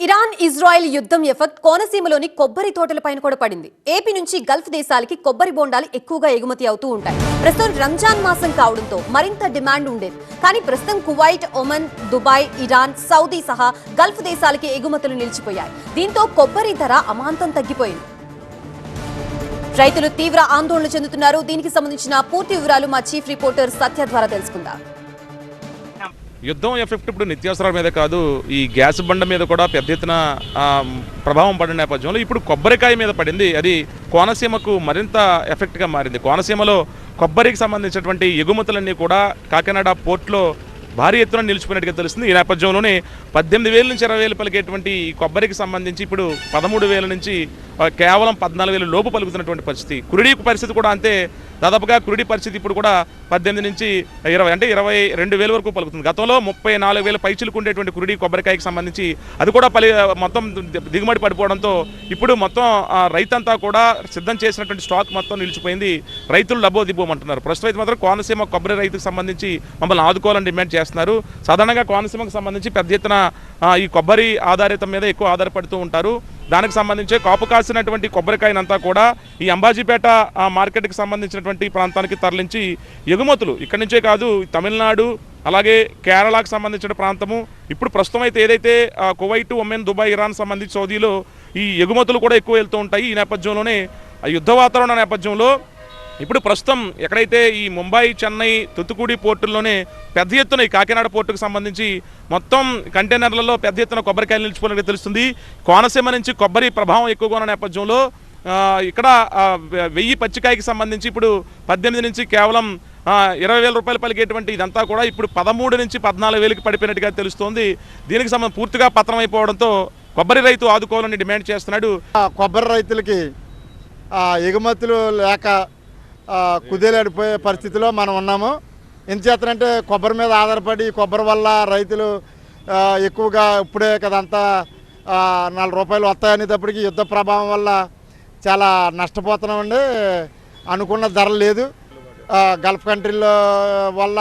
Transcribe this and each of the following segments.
Iran Israel యుద్ధం effect కోనసీమలోని కొబ్బరి తోటలపైన కూడా పడింది. ఏపీ నుంచి గల్ఫ్ దేశాలకి కొబ్బరి బొండాలు ఎక్కువగా ఎగుమతి అవుతూ ఉంటాయి. ప్రస్తుతం రంజాన్ మాసం కావడంతో మరింత డిమాండ్ ఉండేది. కానీ ప్రస్తుతం Kuwait, Oman, Dubai, Iran, Saudi సహా గల్ఫ్ దేశాలకి ఎగుమతులు నిలిచిపోయాయి. దీంతో కొబ్బరి ధర అమాంతం తగ్గిపోయింది. రైతులు తీవ్ర ఆందోళన చెందుతున్నారు. దీనికి సంబంధించిన పూర్తి వివరాలు మా చీఫ్ రిపోర్టర్ సత్య ద్వారా తెలుసుకుందాం. యుద్ధం ఎఫెక్ట్ ఇప్పుడు నిత్యావసరాల మీద కాదు, ఈ గ్యాస్ బండ మీద కూడా పెద్ద ఎత్తున ప్రభావం పడిన నేపథ్యంలో ఇప్పుడు కొబ్బరికాయ మీద పడింది. అది కోనసీమకు మరింత ఎఫెక్ట్గా మారింది. కోనసీమలో కొబ్బరికి సంబంధించినటువంటి ఎగుమతులన్నీ కూడా కాకినాడ పోర్ట్లో భారీ ఎత్తున నిలిచిపోయినట్టుగా తెలుస్తుంది. ఈ నేపథ్యంలోనే 18,000 నుంచి 20,000 పలికేటువంటి ఈ కొబ్బరికి సంబంధించి ఇప్పుడు 13,000 నుంచి కేవలం 14,000 లోపు పలుకుతున్నటువంటి పరిస్థితి. కురిడి పరిస్థితి కూడా అంతే. దాదాపుగా కురిడి పరిస్థితి ఇప్పుడు కూడా 18 నుంచి 20 అంటే 22,000 వరకు పలుకుతుంది. గతంలో 34,000 పైచులకు ఉండేటువంటి కురిడి కొబ్బరికాయకి సంబంధించి అది కూడా మొత్తం దిగుమడి పడిపోవడంతో ఇప్పుడు మొత్తం రైతంతా కూడా సిద్ధం చేసినటువంటి స్టాక్ మొత్తం నిలిచిపోయింది. రైతులు లబ్బోదిబ్బోమంటున్నారు. ప్రస్తుతం అయితే మాత్రం కోనసీమ కొబ్బరి రైతుకు సంబంధించి మమ్మల్ని ఆదుకోవాలని డిమాండ్ చేస్తున్నారు. సాధారణంగా కోనసీమకు సంబంధించి పెద్ద ఎత్తున ఈ కొబ్బరి ఆధారితం మీద ఎక్కువ ఆధారపడుతూ ఉంటారు. దానికి సంబంధించి కాపు కాసినటువంటి కొబ్బరికాయనంతా కూడా ఈ అంబాజీపేట మార్కెట్కి సంబంధించినటువంటి ప్రాంతానికి తరలించి ఎగుమతులు ఇక్కడి నుంచే కాదు, తమిళనాడు అలాగే కేరళకు సంబంధించిన ప్రాంతము, ఇప్పుడు ప్రస్తుతం అయితే ఏదైతే కువైట్, ఒమెన్, దుబాయ్, ఇరాన్ సంబంధించి సౌదీలో ఈ ఎగుమతులు కూడా ఎక్కువ వెళ్తూ ఉంటాయి. ఈ నేపథ్యంలోనే యుద్ధ వాతావరణ నేపథ్యంలో ఇప్పుడు ప్రస్తుతం ఎక్కడైతే ఈ ముంబై, చెన్నై, తుత్తుకుడి పోర్టుల్లోనే పెద్ద ఎత్తున ఈ కాకినాడ పోర్టుకు సంబంధించి మొత్తం కంటైనర్లలో పెద్ద ఎత్తున కొబ్బరికాయలు నిలిచిపోయినట్టు తెలుస్తుంది. కోనసీమ నుంచి కొబ్బరి ప్రభావం ఎక్కువగా ఉన్న నేపథ్యంలో ఇక్కడ 1000 పచ్చికాయకి సంబంధించి ఇప్పుడు 18 నుంచి కేవలం 20,000 రూపాయలు పలికేటువంటి ఇదంతా కూడా ఇప్పుడు 13 నుంచి 14,000కి పడిపోయినట్టుగా తెలుస్తోంది. దీనికి సంబంధించి పూర్తిగా పతనం అయిపోవడంతో కొబ్బరి రైతు ఆదుకోవాలని డిమాండ్ చేస్తున్నాడు. కొబ్బరి రైతులకి ఎగుమతులు లేక కుదేలాడిపోయే పరిస్థితిలో మనం ఉన్నాము. ఎందుచేతనంటే కొబ్బరి మీద ఆధారపడి కొబ్బరి వల్ల రైతులు ఎక్కువగా ఇప్పుడే కదంతా 4 రూపాయలు వస్తాయనేటప్పటికి యుద్ధ ప్రభావం వల్ల చాలా నష్టపోతున్నామండి. అనుకున్న ధర లేదు. గల్ఫ్ కంట్రీల వల్ల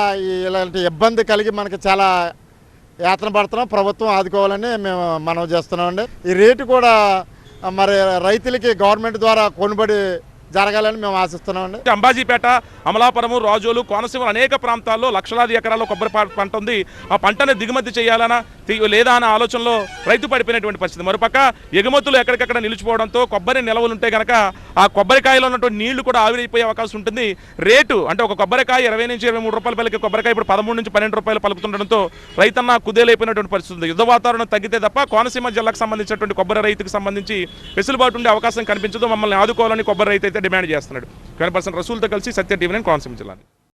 ఇలాంటి ఇబ్బంది కలిగి మనకి చాలా యాతన పడుతున్నాం. ప్రభుత్వం ఆదుకోవాలని మేము మనవి చేస్తున్నామండి. ఈ రేటు కూడా మరి రైతులకి గవర్నమెంట్ ద్వారా కొనుబడి జరగాలని మేము ఆశిస్తున్నామండి. అంబాజీపేట, అమలాపురము, రాజోలు, కోనసీమ అనేక ప్రాంతాల్లో లక్షలాది ఎకరాల్లో కొబ్బరి పంట ఉంది. ఆ పంటని దిగుమతి చేయాలనా లేదా అనే ఆలోచనలో రైతు పడిపోయినటువంటి పరిస్థితి. మరోపక్క ఎగుమతులు ఎక్కడికక్కడ నిలిచిపోవడంతో కొబ్బరి నిలవలుంటే కనుక ఆ కొబ్బరికాయలో ఉన్నటువంటి నీళ్లు కూడా ఆవిరైపోయే అవకాశం ఉంటుంది. రేటు అంటే ఒక కొబ్బరికాయ 20 నుంచి 23 రూపాయలు పలికే కొబ్బరికాయ ఇప్పుడు 13 నుంచి 12 రూపాయలు పలుకుతుండడంతో రైతన్న కుదేలైపోయినటువంటి పరిస్థితి ఉంది. యుద్ధ వాతావరణం తగ్గితే తప్ప కోనసీమ జిల్లాకు సంబంధించినటువంటి కొబ్బరి రైతుకు సంబంధించి వెసులుబాటు ఉండే అవకాశం కనిపించదు. మమ్మల్ని ఆదుకోవాలని కొబ్బరి రైతు అయితే డిమాండ్ చేస్తున్నాడు. 20% రసూల్తో కలిసి సత్య టీవీ కోనసీమ జిల్లా.